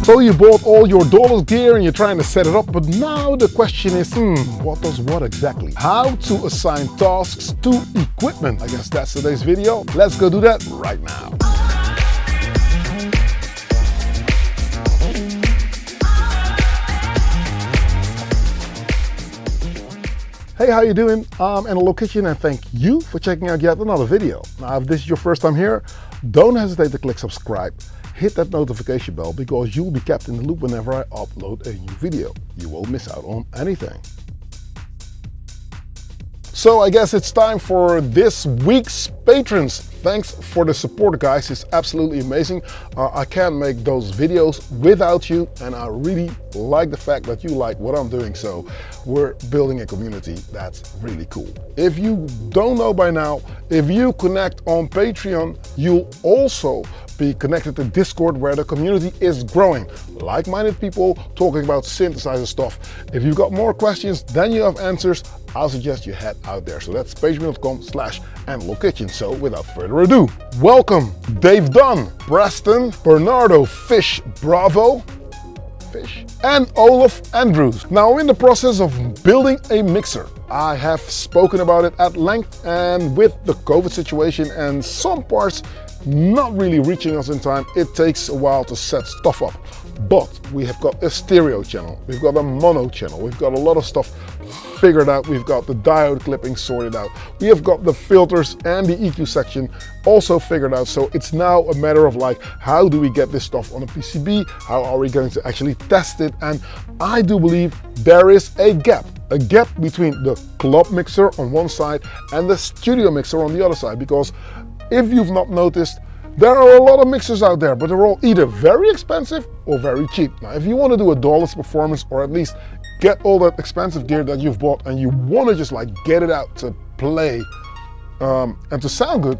So you bought all your dollars gear and you're trying to set it up, but now the question is, what does what exactly? How to assign tasks to equipment? I guess that's today's video. Let's go do that right now. Hey, how you doing? I'm in a kitchen and thank you for checking out yet another video. Now, if this is your first time here, don't hesitate to click subscribe. Hit that notification bell because you'll be kept in the loop whenever I upload a new video. You won't miss out on anything. So I guess it's time for this week's patrons. Thanks for the support, guys. It's absolutely amazing. I can't make those videos without you, and I really like the fact that you like what I'm doing. So we're building a community that's really cool. If you don't know by now, if you connect on Patreon, you'll also be connected to Discord, where the community is growing. Like-minded people talking about synthesizer stuff. If you've got more questions than you have answers, I'll suggest you head out there. So that's patreon.com/AndLoKitchen. So without further ado, welcome Dave Dunn, Preston, Bernardo Fish Bravo, Fish, and Olaf Andrews. Now, in the process of building a mixer. I have spoken about it at length, and with the COVID situation and some parts not really reaching us in time, it takes a while to set stuff up. But we have got a stereo channel, we've got a mono channel, we've got a lot of stuff figured out, we've got the diode clipping sorted out, we have got the filters and the EQ section also figured out. So it's now a matter of like, how do we get this stuff on a PCB? How are we going to actually test it? And I do believe there is a gap between the club mixer on one side and the studio mixer on the other side, because if you've not noticed, there are a lot of mixers out there, but they're all either very expensive or very cheap. Now, if you want to do a flawless performance, or at least get all that expensive gear that you've bought and you want to just like get it out to play and to sound good,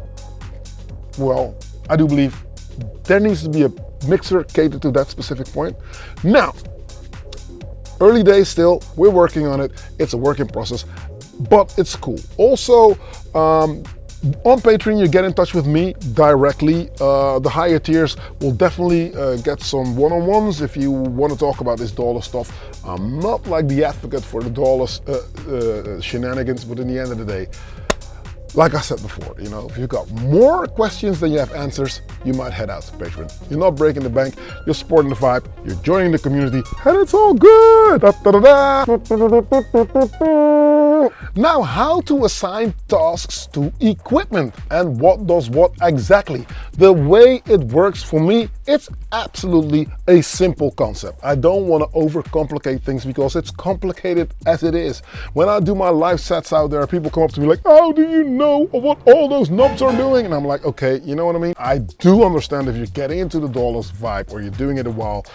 well, I do believe there needs to be a mixer catered to that specific point. Now, early days still, we're working on it. It's a work in process, but it's cool. Also, on Patreon, you get in touch with me directly. The higher tiers will definitely get some one-on-ones if you want to talk about this dollar stuff. I'm not like the advocate for the dollars shenanigans, but in the end of the day, like I said before, you know, if you've got more questions than you have answers, you might head out to Patreon. You're not breaking the bank, you're supporting the vibe, you're joining the community, and it's all good. Now, how to assign tasks to equipment and what does what exactly? The way it works for me, it's absolutely a simple concept. I don't want to overcomplicate things because it's complicated as it is. When I do my live sets out there, people come up to me like, how do you know what all those knobs are doing? And I'm like, okay, you know what I mean? I do understand if you're getting into the dollars vibe or you're doing it a while,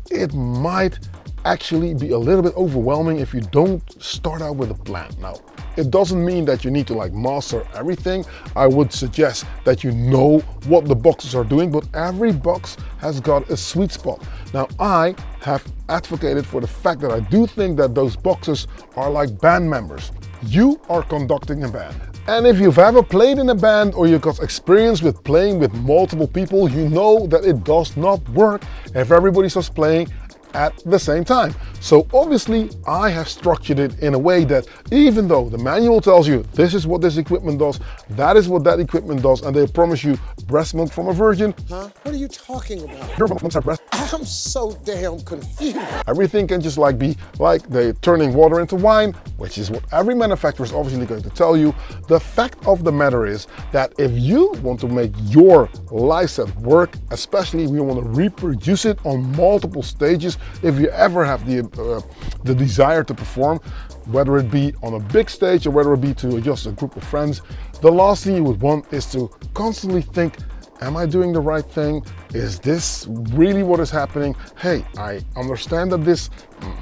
it might actually be a little bit overwhelming if you don't start out with a plan. Now, it doesn't mean that you need to like master everything. I would suggest that you know what the boxes are doing, but every box has got a sweet spot. Now, I have advocated for the fact that I do think that those boxes are like band members. You are conducting a band. And if you've ever played in a band or you've got experience with playing with multiple people, you know that it does not work if everybody starts playing at the same time. So obviously I have structured it in a way that even though the manual tells you this is what this equipment does, that is what that equipment does, and they promise you breast milk from a virgin. Huh? What are you talking about? Your milks are breast. I'm so damn confused. Everything can just like be like they're turning water into wine, which is what every manufacturer is obviously going to tell you. The fact of the matter is that if you want to make your live set work, especially if you want to reproduce it on multiple stages, if you ever have the desire to perform, whether it be on a big stage or whether it be to just a group of friends, the last thing you would want is to constantly think, am I doing the right thing? Is this really what is happening? Hey, I understand that this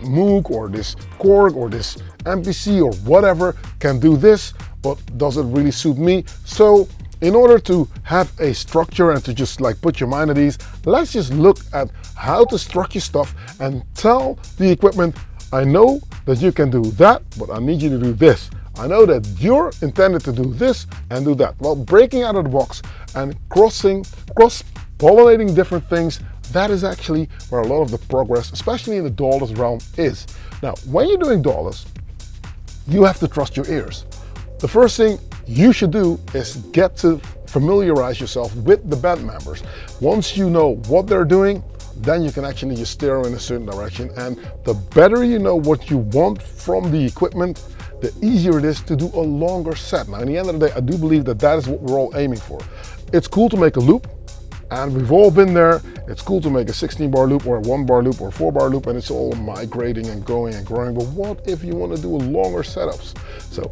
Moog or this Korg or this MPC or whatever can do this, but does it really suit me? So in order to have a structure and to just like put your mind at ease, let's just look at how to structure stuff and tell the equipment, I know that you can do that, but I need you to do this. I know that you're intended to do this and do that. Well, breaking out of the box and cross-pollinating different things, that is actually where a lot of the progress, especially in the dollars realm, is. Now, when you're doing dollars, you have to trust your ears. The first thing you should do is get to familiarize yourself with the band members. Once you know what they're doing, then you can actually just steer in a certain direction. And the better you know what you want from the equipment, the easier it is to do a longer set. Now, in the end of the day, I do believe that that is what we're all aiming for. It's cool to make a loop, and we've all been there. It's cool to make a 16-bar loop or a 1-bar loop or a 4-bar loop, and it's all migrating and going and growing. But what if you want to do a longer setups? So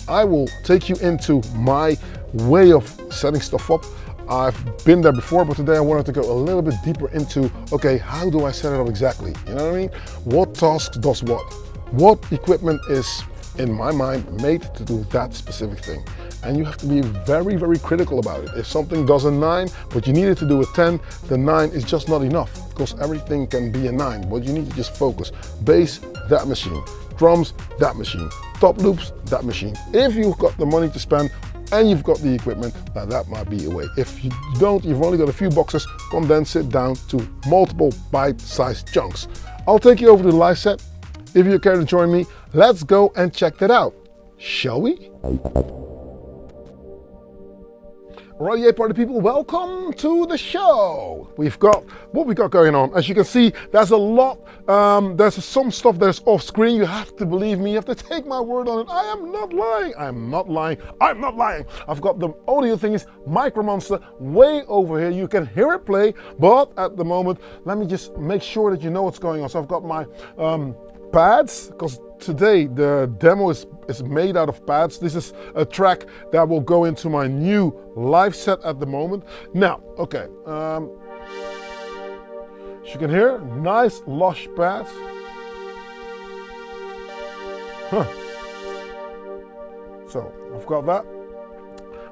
I will take you into my way of setting stuff up. I've been there before, but today I wanted to go a little bit deeper into, okay, how do I set it up exactly? You know what I mean? What tasks does what? What equipment is, in my mind, made to do that specific thing? And you have to be very, very critical about it. If something does a 9, but you need it to do a 10, the 9 is just not enough, because everything can be a 9, but you need to just focus. Bass, that machine. Drums, that machine. Top loops, that machine. If you've got the money to spend and you've got the equipment, now that might be a way. If you don't, you've only got a few boxes, condense it down to multiple bite-sized chunks. I'll take you over to the live set. If you care to join me, let's go and check that out, shall we? Alright, yeah, party people, welcome to the show. We've got what we got going on. As you can see, there's a lot, there's some stuff that's off screen. You have to believe me, you have to take my word on it. I am not lying, I'm not lying, I'm not lying. I've got the audio thingies, Micro Monster, way over here. You can hear it play, but at the moment, let me just make sure that you know what's going on. So I've got my pads, because today the demo is made out of pads. This is a track that will go into my new live set at the moment. Now, okay, as you can hear, nice lush pads. So I've got that.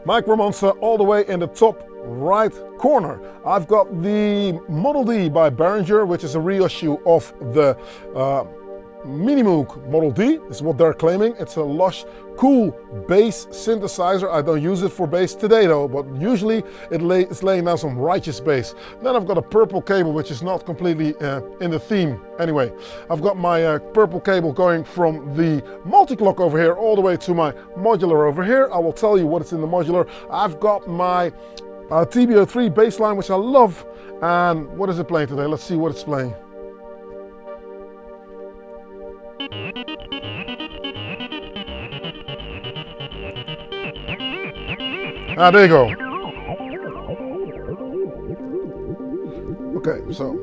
Micro Monster all the way in the top right corner. I've got the Model D by Behringer, which is a reissue of the Minimoog Model D. This is what they're claiming. It's a lush, cool bass synthesizer. I don't use it for bass today though, but usually it's laying down some righteous bass. Then I've got a purple cable, which is not completely in the theme. Anyway, I've got my purple cable going from the multi-clock over here all the way to my modular over here. I will tell you what is in the modular. I've got my TB03 bass line, which I love. And what is it playing today? Let's see what it's playing. Ah, there you go. Okay, so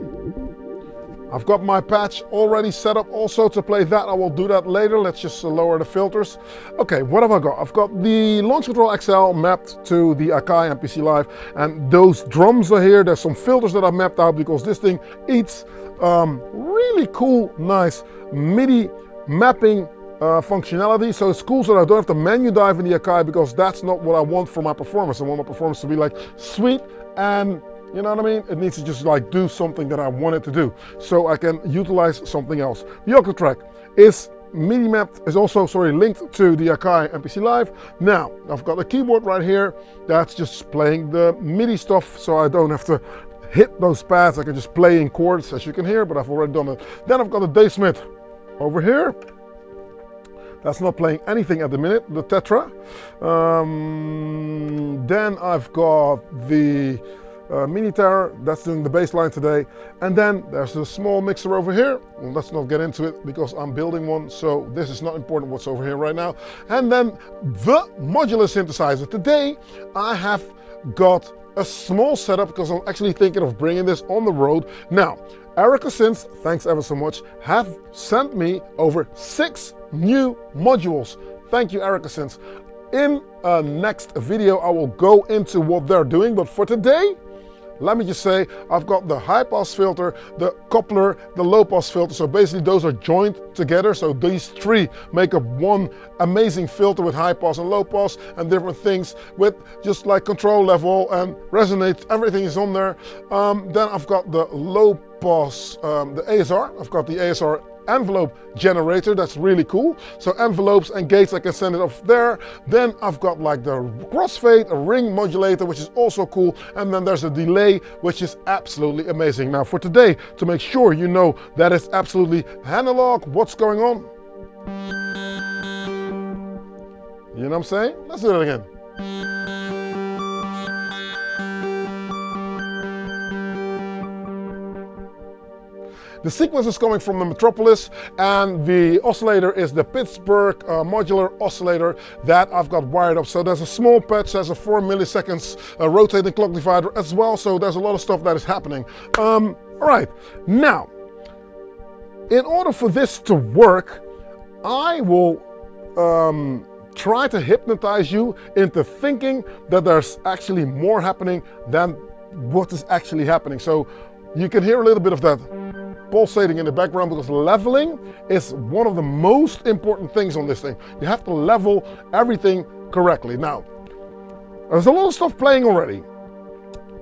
I've got my patch already set up also to play that. I will do that later. Let's just lower the filters. Okay, what have I got? I've got the Launch Control XL mapped to the Akai MPC Live, and those drums are here. There's some filters that I've mapped out because this thing eats really cool, nice MIDI mapping functionality. So it's cool so that I don't have to menu dive in the Akai, because that's not what I want for my performance. I want my performance to be like sweet, and you know what I mean? It needs to just like do something that I want it to do, so I can utilize something else. The Octatrack is MIDI mapped, is also, linked to the Akai MPC Live. Now, I've got a keyboard right here that's just playing the MIDI stuff, so I don't have to hit those pads. I can just play in chords, as you can hear, but I've already done it. Then I've got a Dave Smith over here. That's not playing anything at the minute, the Tetra. Then I've got the Mini Terror, that's doing the bass line today. And then there's a small mixer over here. Well, let's not get into it because I'm building one, so this is not important what's over here right now. And then the modular synthesizer. Today I have got a small setup because I'm actually thinking of bringing this on the road. Now, Erica Synths, thanks ever so much, have sent me over 6 new modules. Thank you, Erica Synths. In a next video, I will go into what they're doing, but for today, let me just say, I've got the high pass filter, the coupler, the low pass filter. So basically those are joined together. So these 3 make up one amazing filter with high pass and low pass and different things with just like control level and resonate. Everything is on there. Then I've got the low pass, the ASR. I've got the ASR envelope generator. That's really cool. So envelopes and gates, I can send it off there. Then I've got like the crossfade, a ring modulator, which is also cool. And then there's a delay, which is absolutely amazing. Now for today, to make sure you know that it's absolutely analog, what's going on? You know what I'm saying? Let's do it again. The sequence is coming from the Metropolis, and the oscillator is the Pittsburgh modular oscillator that I've got wired up. So there's a small patch, there's a 4 milliseconds rotating clock divider as well. So there's a lot of stuff that is happening. All right, now, in order for this to work, I will try to hypnotize you into thinking that there's actually more happening than what is actually happening. So you can hear a little bit of that pulsating in the background, because leveling is one of the most important things on this thing. You have to level everything correctly. Now, there's a lot of stuff playing already.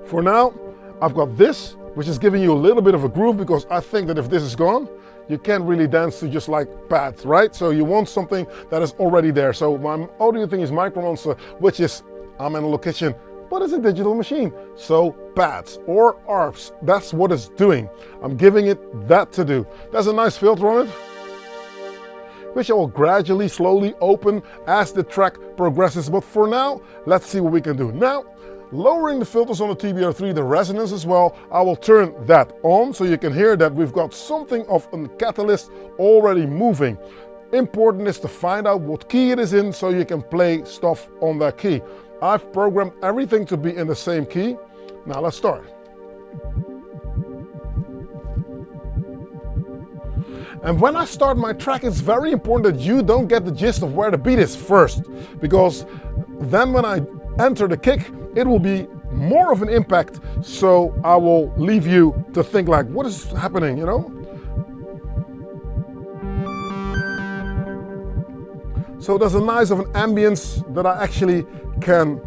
For now, I've got this, which is giving you a little bit of a groove, because I think that if this is gone, you can't really dance to just like pads, right? So you want something that is already there. So my audio thing is Micro Monster, which is, I'm in a location, but it's a digital machine. So pads or ARPs, that's what it's doing. I'm giving it that to do. There's a nice filter on it, which I will gradually, slowly open as the track progresses. But for now, let's see what we can do. Now, lowering the filters on the TBR3, the resonance as well, I will turn that on so you can hear that we've got something of a catalyst already moving. Important is to find out what key it is in so you can play stuff on that key. I've programmed everything to be in the same key. Now let's start. And when I start my track, it's very important that you don't get the gist of where the beat is first, because then when I enter the kick, it will be more of an impact. So I will leave you to think like, what is happening, you know? So there's a nice of an ambience that I actually can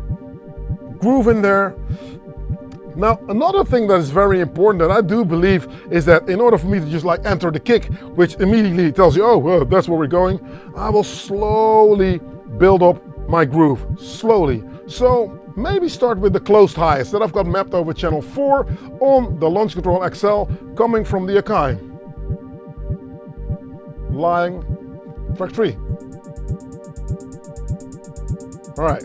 groove in there. Now, another thing that is very important that I do believe is that in order for me to just like enter the kick, which immediately tells you, oh, well, that's where we're going, I will slowly build up my groove, slowly. So maybe start with the closed highs that I've got mapped over channel 4 on the Launch Control XL coming from the Akai. Lying, track 3. All right.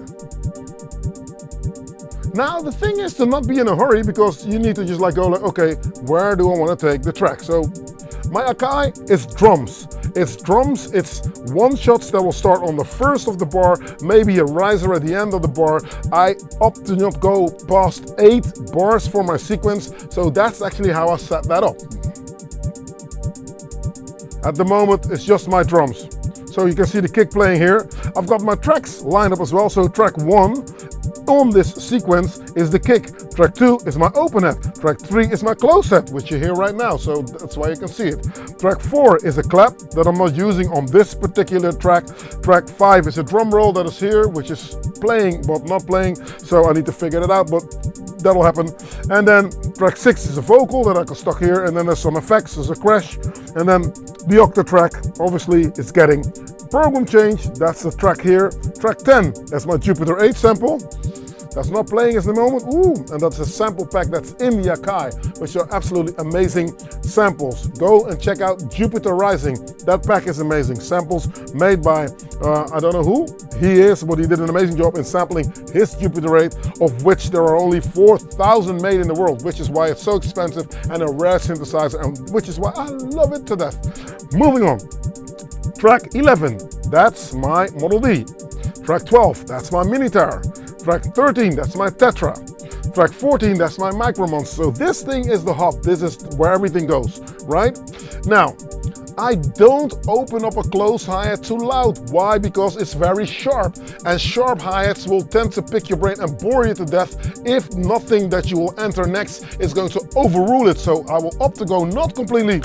Now the thing is to not be in a hurry, because you need to just like go like, okay, where do I want to take the track? So my Akai is drums. It's drums, it's one shots that will start on the first of the bar, maybe a riser at the end of the bar. I opt to not go past 8 bars for my sequence, so that's actually how I set that up. At the moment, it's just my drums. So you can see the kick playing here. I've got my tracks lined up as well. So track 1 on this sequence is the kick. Track 2 is my open head. Track 3 is my close head, which you hear right now. So that's why you can see it. Track 4 is a clap that I'm not using on this particular track. Track 5 is a drum roll that is here, which is playing but not playing. So I need to figure that out, but that'll happen. And then track 6 is a vocal that I can stock here. And then there's some effects, there's a crash. And then the octa track, obviously, is getting program change. That's the track here. Track 10, that's my Jupiter 8 sample. That's not playing at the moment. Ooh, and that's a sample pack that's in the Akai, which are absolutely amazing samples. Go and check out Jupiter Rising. That pack is amazing. Samples made by, I don't know who he is, but he did an amazing job in sampling his Jupiter 8, of which there are only 4,000 made in the world, which is why it's so expensive and a rare synthesizer, and which is why I love it to death. Moving on. Track 11, that's my Model D. Track 12, that's my Minitar. Track 13, that's my Tetra. Track 14, that's my Micro Monster. So this thing is the hub. This is where everything goes, right? Now, I don't open up a close hi-hat too loud. Why? Because it's very sharp, and sharp hi-hats will tend to pick your brain and bore you to death if nothing that you will enter next is going to overrule it. So I will opt to go not completely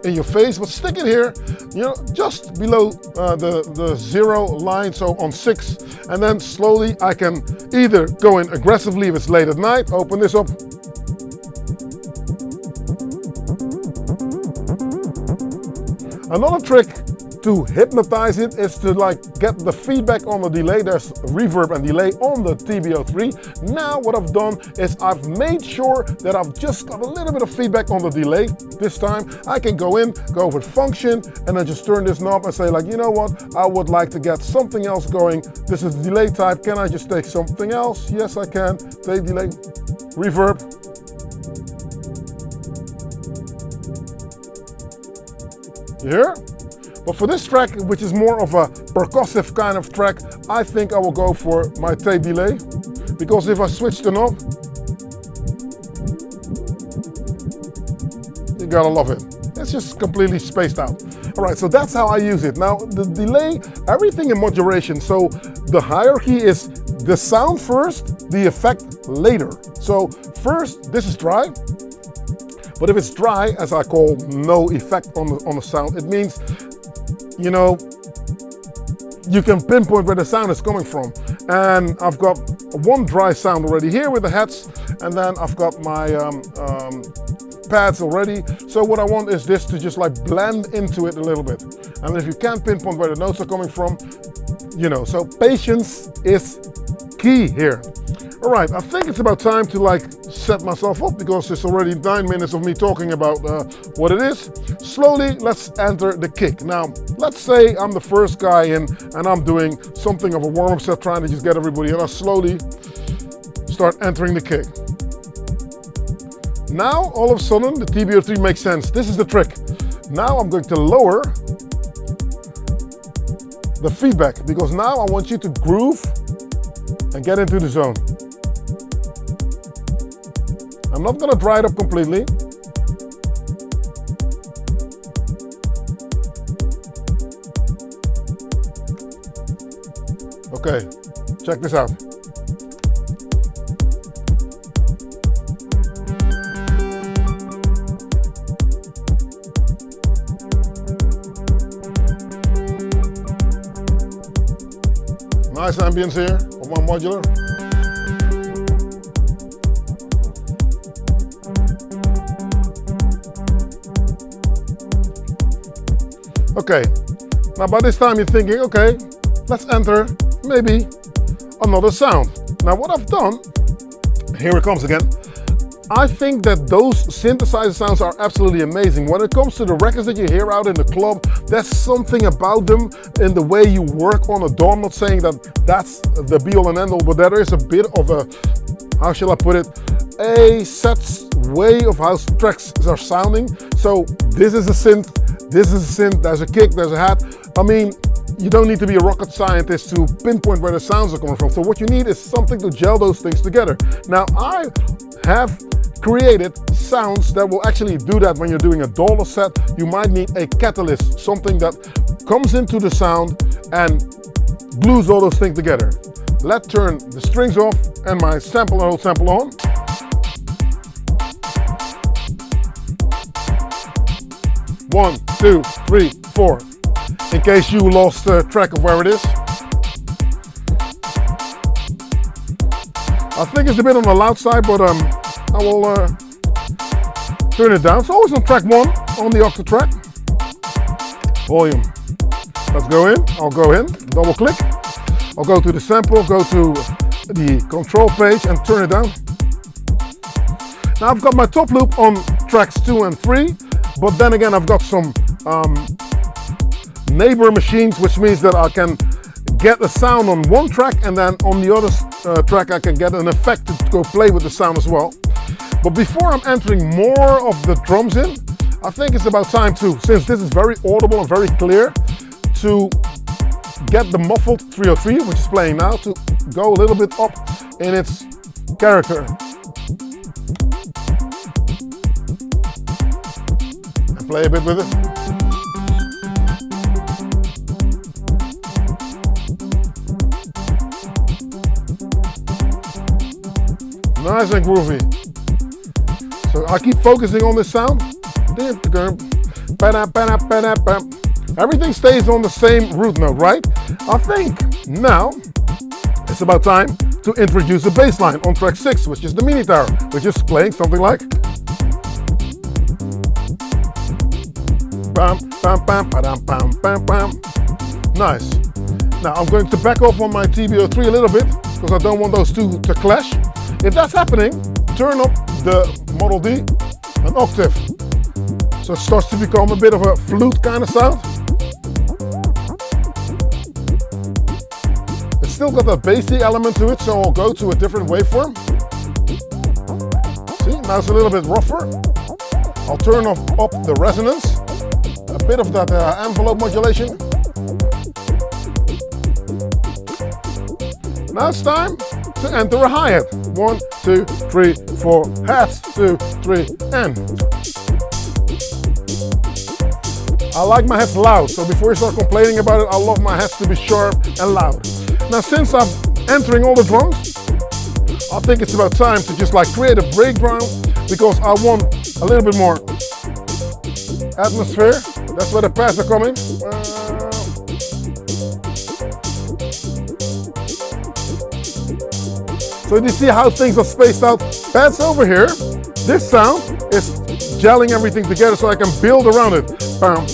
in your face, but stick it here, you know, just below the 0 line, so on 6, and then slowly I can either go in aggressively if it's late at night, open this up, Another trick to hypnotize it is to like get the feedback on the delay. There's reverb and delay on the TB03. Now what I've done is I've made sure that I've just got a little bit of feedback on the delay. This time I can go in, go with function, and then just turn this knob and say like, you know what, I would like to get something else going. This is the delay type. Can I just take something else? Yes, I can. Take delay, reverb. Here. But for this track, which is more of a percussive kind of track, I think I will go for my tape delay. Because if I switch the knob, you gotta love it. It's just completely spaced out. All right, so that's how I use it. Now, the delay, everything in moderation. So the hierarchy is the sound first, the effect later. So first, this is dry. But if it's dry, as I call no effect on the sound, it means, you know, you can pinpoint where the sound is coming from. And I've got one dry sound already here with the heads, and then I've got my pads already. So what I want is this to just like blend into it a little bit. And if you can't pinpoint where the notes are coming from, you know, so patience is key here. All right, I think it's about time to like set myself up because it's already 9 minutes of me talking about what it is. Slowly, let's enter the kick. Now, let's say I'm the first guy in and I'm doing something of a warm-up set, trying to just get everybody, and I slowly start entering the kick. Now, all of a sudden, the TB03 makes sense. This is the trick. Now I'm going to lower the feedback because now I want you to groove and get into the zone. I'm not going to dry it up completely. Okay, check this out. Nice ambience here on my modular. Okay, now by this time you're thinking, okay, let's enter maybe another sound. Now what I've done, here it comes again. I think that those synthesizer sounds are absolutely amazing. When it comes to the records that you hear out in the club, there's something about them in the way you work on a DAW. I'm not saying that that's the be all and end all, but there is a bit of a, how shall I put it, a set way of how tracks are sounding. So this is a synth, this is a synth, there's a kick, there's a hat. I mean, you don't need to be a rocket scientist to pinpoint where the sounds are coming from. So what you need is something to gel those things together. Now I have created sounds that will actually do that. When you're doing a dollar set, you might need a catalyst, something that comes into the sound and glues all those things together. Let's turn the strings off and my sample and hold sample on. One, two, three, four. In case you lost track of where it is. I think it's a bit on the loud side, but I will turn it down. It's always on track 1 on the octa track. Volume. Let's go in. I'll go in, double click. I'll go to the sample, go to the control page and turn it down. Now I've got my top loop on tracks 2 and 3, but then again I've got some neighbor machines, which means that I can get a sound on one track and then on the other track I can get an effect to go play with the sound as well. But before I'm entering more of the drums in, I think it's about time to, since this is very audible and very clear, to get the muffled 303, which is playing now, to go a little bit up in its character. And play a bit with it. Nice and groovy. So I keep focusing on this sound. Everything stays on the same root note, right? I think now it's about time to introduce a bass line on track 6, which is the mini tower, which is playing something like. Bam, bam, bam, bam, bam, bam, bam. Nice. Now I'm going to back off on my TB03 a little bit because I don't want those two to clash. If that's happening, turn up the Model D an octave. So it starts to become a bit of a flute kind of sound. It's still got a bassy element to it, so I'll go to a different waveform. See, now it's a little bit rougher. I'll turn up the resonance, a bit of that envelope modulation. Now it's time to enter a hi-hat. 1, 2, 3, 4, hats, 2, 3, and. I like my hats loud, so before you start complaining about it, I love my hats to be sharp and loud. Now since I'm entering all the drums, I think it's about time to just like create a breakdown because I want a little bit more atmosphere. That's where the pads are coming. So you see how things are spaced out. Pads over here. This sound is gelling everything together so I can build around it. Bam.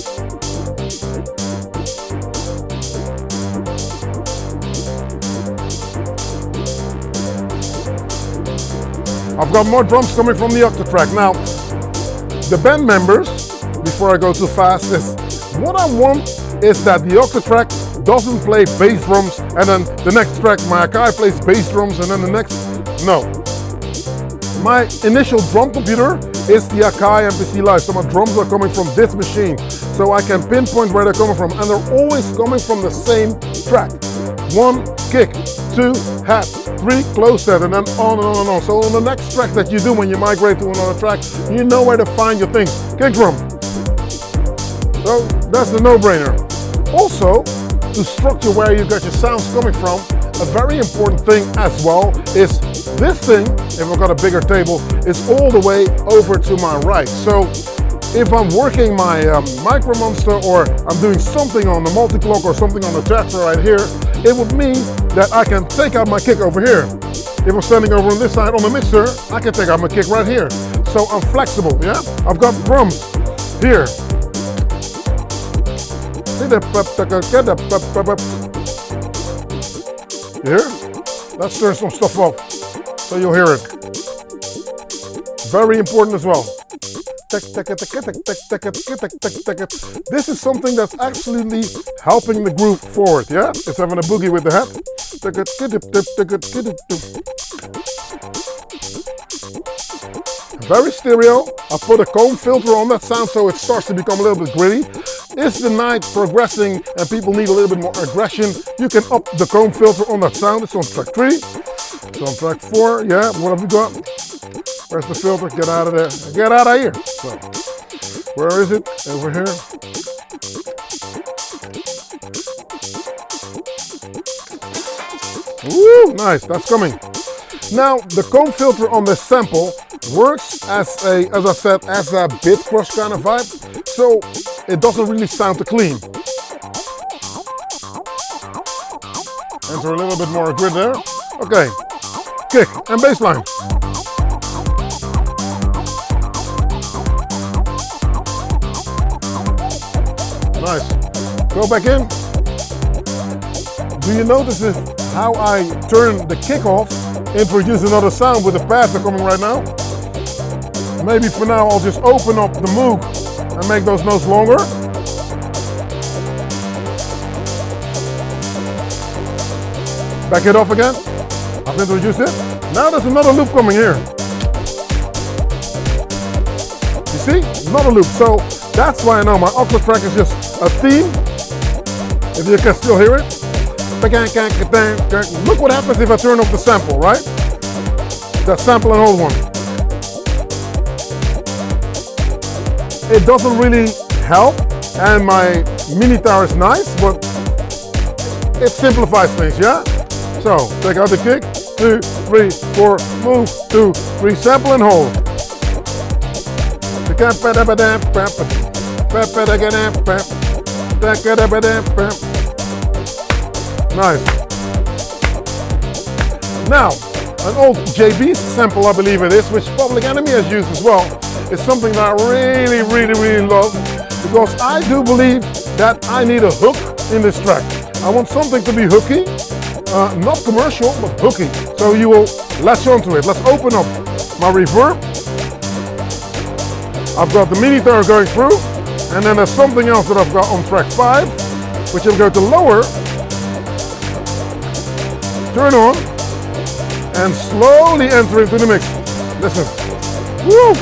I've got more drums coming from the octatrack. Now, the band members, before I go too fast, is what I want is that the octatrack doesn't play bass drums and then the next track my Akai plays bass drums and then the next, no. My initial drum computer is the Akai MPC Live, so my drums are coming from this machine. So I can pinpoint where they're coming from and they're always coming from the same track. 1 kick, 2 hat, 3 close set, and then on and on and on. So on the next track that you do when you migrate to another track, you know where to find your things. Kick drum. So that's the no-brainer. Also, to structure where you got your sounds coming from, a very important thing as well is this thing, if I've got a bigger table, is all the way over to my right. So if I'm working my Micro Monster or I'm doing something on the multi-clock or something on the Jazzer right here, it would mean that I can take out my kick over here. If I'm standing over on this side on the mixer, I can take out my kick right here. So I'm flexible, yeah? I've got drums here. Here? Let's turn some stuff up so you'll hear it. Very important as well. This is something that's absolutely helping the groove forward, yeah? It's having a boogie with the hat. Very stereo. I put a comb filter on that sound so it starts to become a little bit gritty. Is the night progressing and people need a little bit more aggression, you can up the comb filter on that sound. It's on track 3. It's on track 4. Yeah, what have we got? Where's the filter? Get out of there. Get out of here. So, where is it? Over here. Woo, nice. That's coming. Now, the comb filter on this sample works as I said, as a bit crush kind of vibe. So it doesn't really sound too clean. Enter a little bit more grid there. Okay, kick and bass line. Nice. Go back in. Do you notice how I turn the kick off, introduce another sound with the pads that are coming right now? Maybe for now I'll just open up the Moog and make those notes longer. Back it off again. I've introduced it. Now there's another loop coming here. You see? Another loop. So that's why I know my octatrack is just a theme. If you can still hear it. Look what happens if I turn off the sample, right? That sample and hold one. It doesn't really help, and my mini tower is nice, but it simplifies things, yeah? So, take out the kick, 2, 3, 4, move, 2, 3, sample and hold. Nice. Now, an old JB sample, I believe it is, which Public Enemy has used as well. It's something that I really love. because I do believe that I need a hook in this track. I want something to be hooky, not commercial, but hooky. So you will latch onto it. Let's open up my reverb. I've got the mini guitar going through, and then there's something else that I've got on track 5, which I'm going to lower, turn on, and slowly enter into the mix. Listen. Woo!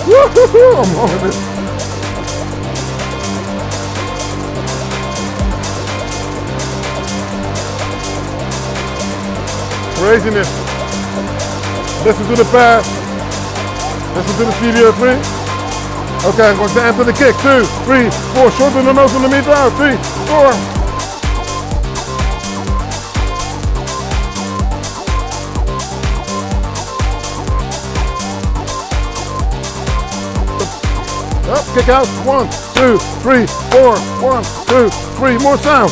Woo-hoo-hoo! I'm loving it. Craziness. Listen to the pass. Listen to the studio 3. Okay, I'm going to enter the kick. 2, 3, 4. Shorten the notes on the meter out. 3, 4. Up, kick out. 1, 2, 3, 4. 1, 2, 3. More sound.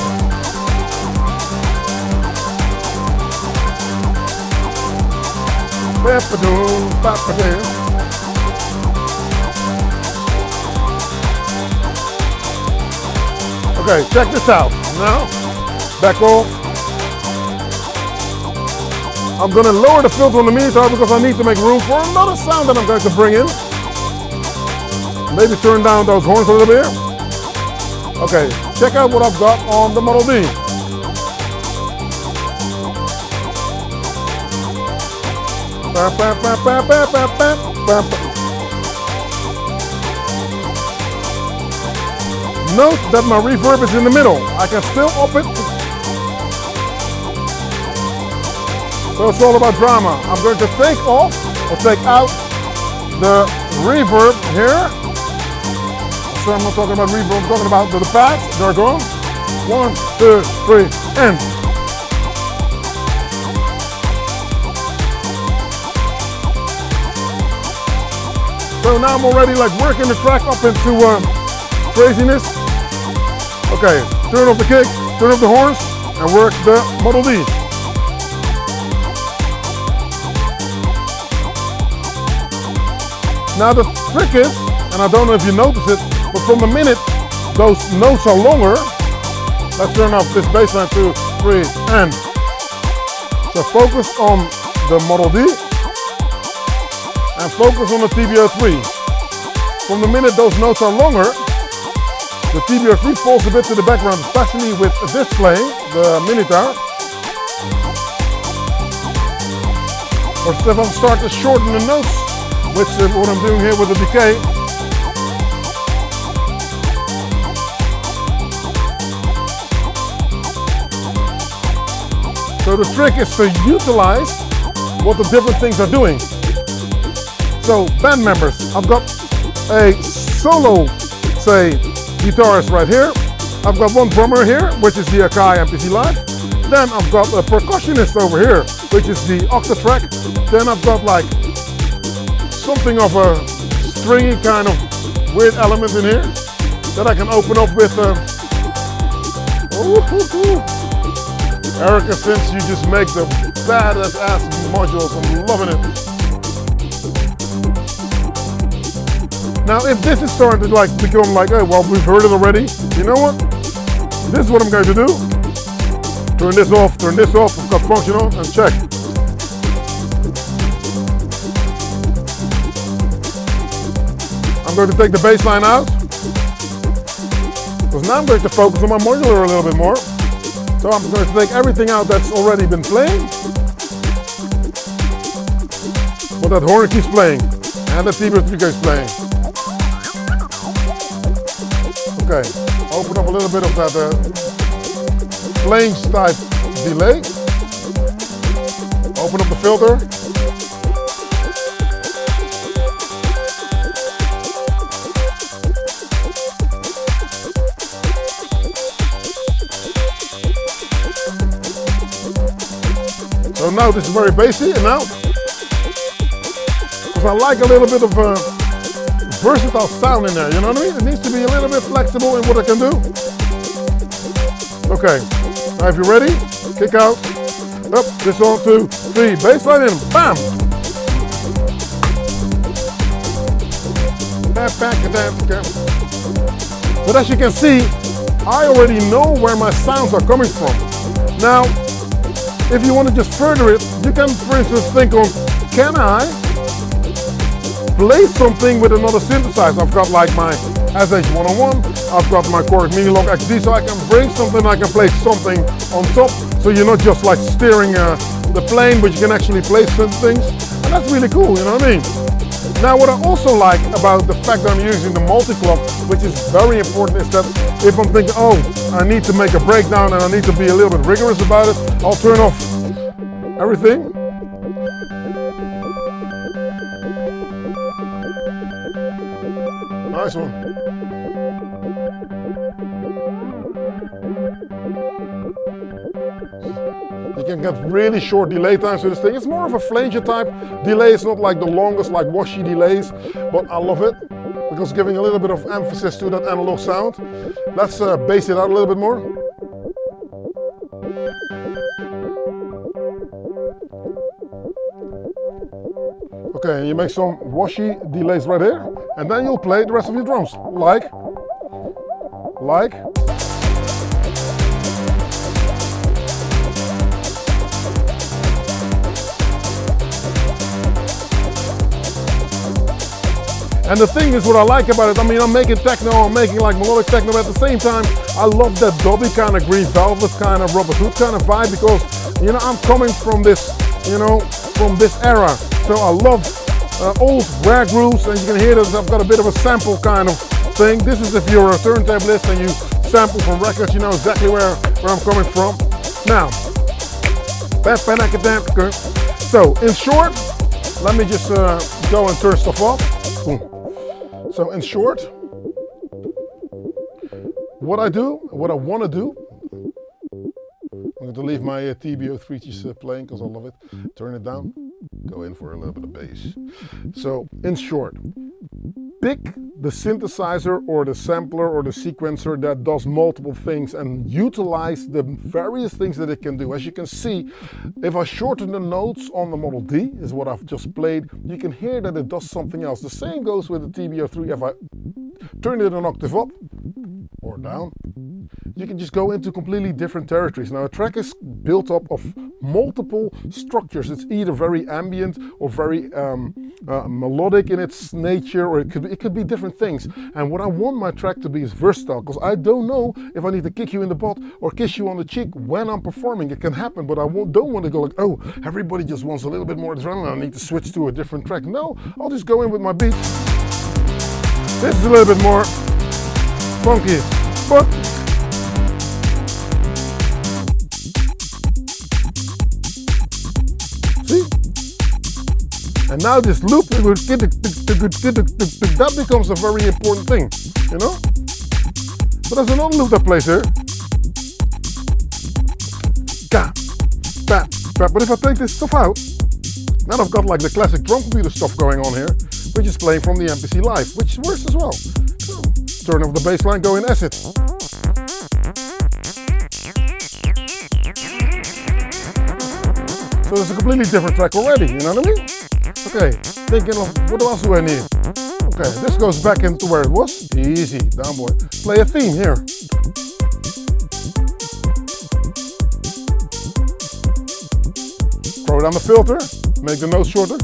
Ba-ba-doom, ba-ba-doom. Okay, check this out. Now, back off. I'm going to lower the filter on the meter because I need to make room for another sound that I'm going to bring in. Maybe turn down those horns a little bit. Okay, check out what I've got on the Model D. Note that my reverb is in the middle. I can still up it. So it's all about drama. I'm going to take off or take out the reverb here. So I'm not talking about reverb, I'm talking about the pads. They're gone. 1, 2, 3, and. So now I'm already like working the track up into craziness. Okay, turn off the kick, turn off the horns, and work the Model D. Now the trick is, and I don't know if you notice it, but from the minute those notes are longer, let's turn off this bass line 2, 3, and. So focus on the Model D. And focus on the TBO3. From the minute those notes are longer, the TBO3 falls a bit to the background, especially with this playing, the minitar. Or if I start to shorten the notes, which is what I'm doing here with the decay. So the trick is to utilize what the different things are doing. So band members, I've got a solo, say, guitarist right here. I've got one drummer here, which is the Akai MPC Live. Then I've got a percussionist over here, which is the Octatrack. Then I've got like something of a stringy kind of weird element in here that I can open up with. Erica, since you just make the badass ass modules, I'm loving it. Now, if this is starting to like become like, hey, well, we've heard it already. You know what? This is what I'm going to do. Turn this off, I've got function on, and check. I'm going to take the bass line out. Because now I'm going to focus on my modular a little bit more. So I'm going to take everything out that's already been playing. What that horn keeps playing. And the TBO3 keeps playing. Okay, open up a little bit of that flange type delay. Open up the filter. So now this is very bassy, and now, because I like a little bit of versatile sound in there, you know what I mean? It needs to be a little bit flexible in what I can do. Okay, now if you're ready, kick out, up, this 1, 2, 3, bass line in, bam! But as you can see, I already know where my sounds are coming from. Now, if you want to just further it, you can, for instance, think on, can I play something with another synthesizer? I've got like my SH101, I've got my Korg Minilog XD, so I can bring something, I can play something on top, so you're not just like steering the plane, but you can actually play some things, and that's really cool, you know what I mean? Now what I also like about the fact that I'm using the multi-clock, which is very important, is that if I'm thinking, oh, I need to make a breakdown and I need to be a little bit rigorous about it, I'll turn off everything. Nice one. You can get really short delay times with this thing. It's more of a flanger type delay. It's not like the longest, like washy delays, but I love it because it's giving a little bit of emphasis to that analog sound. Let's bass it out a little bit more. Okay, and you make some washy delays right there, and then you'll play the rest of your drums, like. And the thing is, what I like about it, I mean, I'm making techno, I'm making like melodic techno, but at the same time, I love that Dobby kind of green velvet kind of Robert Hood kind of vibe, because, you know, I'm coming from this, you know, from this era. So I love old rare grooves, and you can hear that I've got a bit of a sample kind of thing. This is if you're a turntablist and you sample from records, you know exactly where I'm coming from. Now, so in short, let me just go and turn stuff off. Boom. So in short, what I want to do, I'm going to leave my TB03 playing because I love it. Turn it down, go in for a little bit of bass. So in short, pick the synthesizer or the sampler or the sequencer that does multiple things and utilize the various things that it can do. As you can see, if I shorten the notes on the Model D, is what I've just played, you can hear that it does something else. The same goes with the TB03. If I turn it an octave up or down, you can just go into completely different territories. Now a track is built up of multiple structures. It's either very ambient or very melodic in its nature, or it could be different things. And what I want my track to be is versatile, because I don't know if I need to kick you in the butt or kiss you on the cheek when I'm performing. It can happen, but I don't want to go like, oh, everybody just wants a little bit more adrenaline, I need to switch to a different track. No, I'll just go in with my beat. This is a little bit more funky, but see? And now this loop, that becomes a very important thing, you know? But there's another loop that plays here. But if I take this stuff out, now I've got like the classic drum computer stuff going on here, which is playing from the MPC Live, which works as well. So, turn off the bass line, go in acid. So it's a completely different track already, you know what I mean? Okay, thinking of what else do I need? Okay, this goes back into where it was. Easy, down boy. Play a theme here. Throw down the filter, make the notes shorter.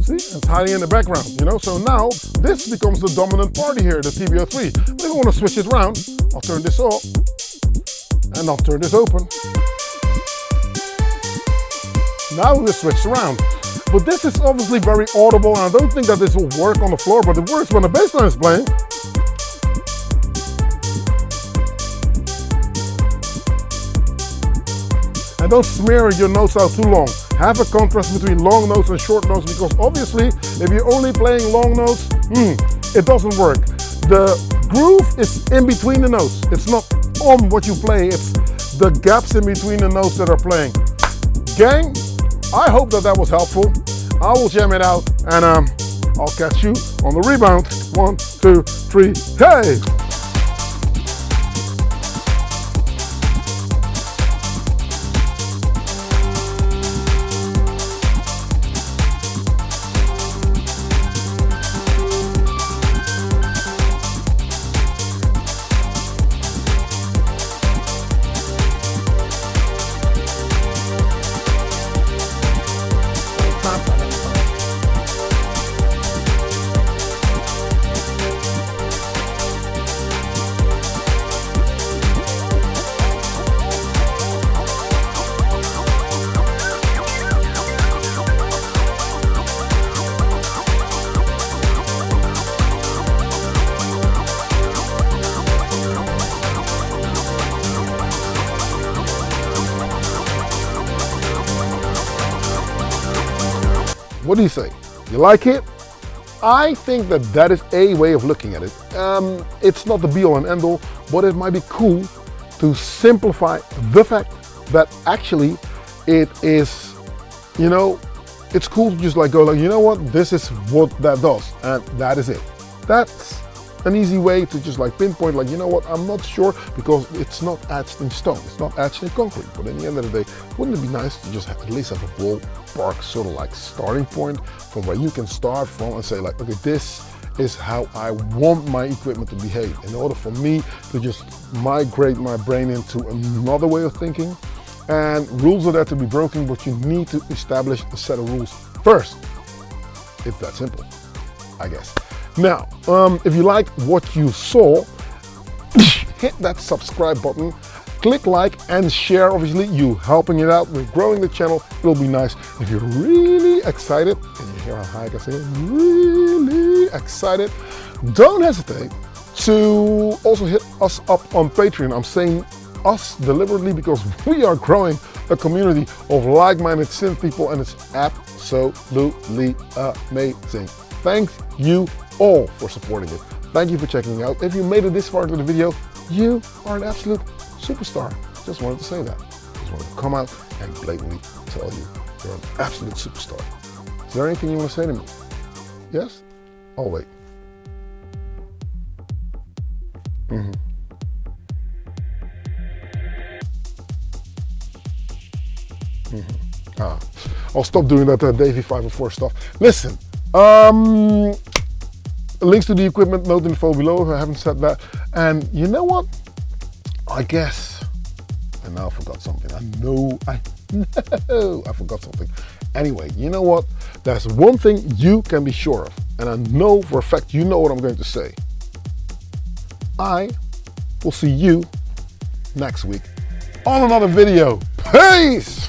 See, it's hiding in the background, you know? So now this becomes the dominant party here, the TB03. But if I want to switch it around, I'll turn this off and I'll turn this open. Now this switched around. But this is obviously very audible, and I don't think that this will work on the floor, but it works when the bass line is playing. And don't smear your notes out too long. Have a contrast between long notes and short notes, because obviously if you're only playing long notes, it doesn't work. The groove is in between the notes. It's not on what you play, it's the gaps in between the notes that are playing. Gang, I hope that was helpful. I will jam it out, and I'll catch you on the rebound. 1, 2, 3, hey! What do you say? You like it? I think that that is a way of looking at it. It's not the be all and end all, but it might be cool to simplify the fact that actually it is, you know, it's cool to just like go like, you know what, this is what that does, and that is it. That's an easy way to just like pinpoint, like, you know what, I'm not sure, because it's not etched in stone, it's not etched in concrete. But in the end of the day, wouldn't it be nice to just at least have a ballpark sort of like starting point from where you can start from and say like, okay, this is how I want my equipment to behave, in order for me to just migrate my brain into another way of thinking. And rules are there to be broken, but you need to establish a set of rules first. It's that simple, I guess. Now, if you liked what you saw, hit that subscribe button, click like and share. Obviously, you helping it out with growing the channel. It'll be nice. If you're really excited, and you hear how high I can say it, really excited, don't hesitate to also hit us up on Patreon. I'm saying us deliberately because we are growing a community of like-minded synth people, and it's absolutely amazing. Thank you all for supporting it. Thank you for checking it out. If you made it this far into the video, you are an absolute superstar. Just wanted to say that. Just wanted to come out and blatantly tell you you're an absolute superstar. Is there anything you want to say to me? Yes? I'll wait. I'll stop doing that Davey 504 stuff. Listen, links to the equipment note info below if I haven't said that. And you know what? I guess I now forgot something. I know I forgot something. Anyway, you know what? There's one thing you can be sure of, and I know for a fact you know what I'm going to say. I will see you next week on another video. Peace!